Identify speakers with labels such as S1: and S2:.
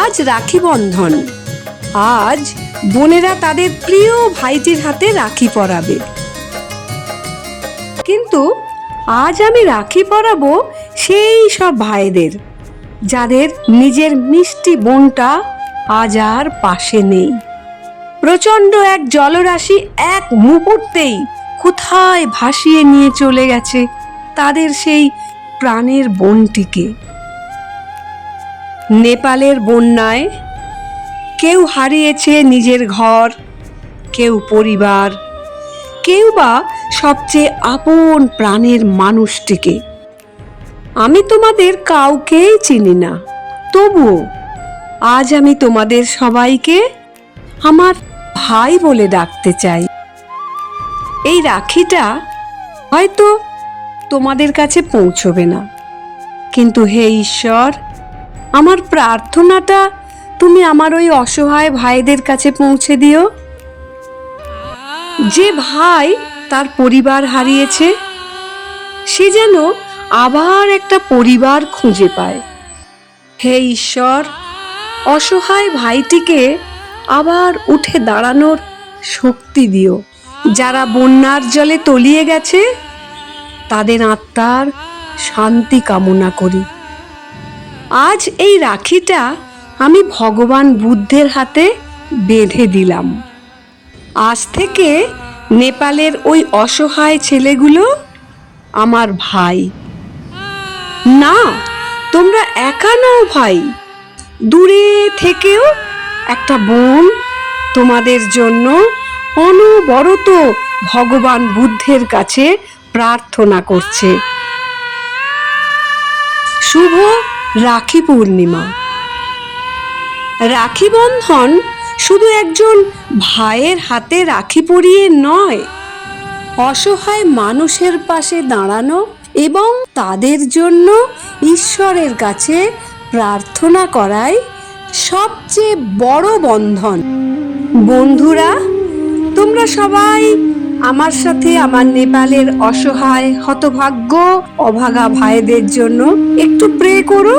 S1: আজ রাখি বন্ধন। আজ বোনেরা তাদের প্রিয় ভাইটির হাতে রাখি পরাবে। কিন্তু আজ আমি রাখি পরাবো সেই সব ভাইদের যাদের নিজের মিষ্টি বোনটা আজ আর পাশে নেই। প্রচন্ড এক জলরাশি এক মুহূর্তেই কোথায় ভাসিয়ে নিয়ে চলে গেছে তাদের সেই প্রাণের বোনটিকে। নেপালের বন্যায় কেউ হারিয়েছে নিজের ঘর, কেউ পরিবার, কেউ বা সবচেয়ে আপন প্রাণের মানুষটিকে। আমি তোমাদের কাউকেই চিনি না, তবুও আজ আমি তোমাদের সবাইকে আমার ভাই বলে ডাকতে চাই। এই রাখিটা হয়তো তোমাদের কাছে পৌঁছবে না, কিন্তু হে ঈশ্বর, আমার প্রার্থনাটা তুমি আমার ওই অসহায় ভাইদের কাছে পৌঁছে দিও, যে ভাই তার পরিবার হারিয়েছে সে যেন আবার একটা পরিবার খুঁজে পায়। হে ঈশ্বর, অসহায় ভাইটিকে আবার উঠে দাঁড়ানোর শক্তি দিও। যারা বন্যার জলে তলিয়ে গেছে তাদের আত্মার শান্তি কামনা করি। আজ এই রাখিটা আমি ভগবান বুদ্ধের হাতে বেঁধে দিলাম। আজ থেকে নেপালের ওই অসহায় ছেলেগুলো আমার ভাই। না, তোমরা একা নও ভাই, দূরে থেকেও একটা বোন তোমাদের জন্য অনবরত ভগবান বুদ্ধের কাছে প্রার্থনা করছে। শুভ রাখি পূর্ণিমা। রাখি বন্ধন শুধু একজন ভাইয়ের হাতে রাখি পরিয়ে নয়, অসহায় মানুষের পাশে দাঁড়ানো এবং তাদের জন্য ঈশ্বরের কাছে প্রার্থনা করাই সবচেয়ে বড় বন্ধন। বন্ধুরা, তোমরা সবাই আমার সাথে আমার নেপালের অসহায় হতভাগ্য অভাগা ভাইদের জন্য একটু প্রে করো।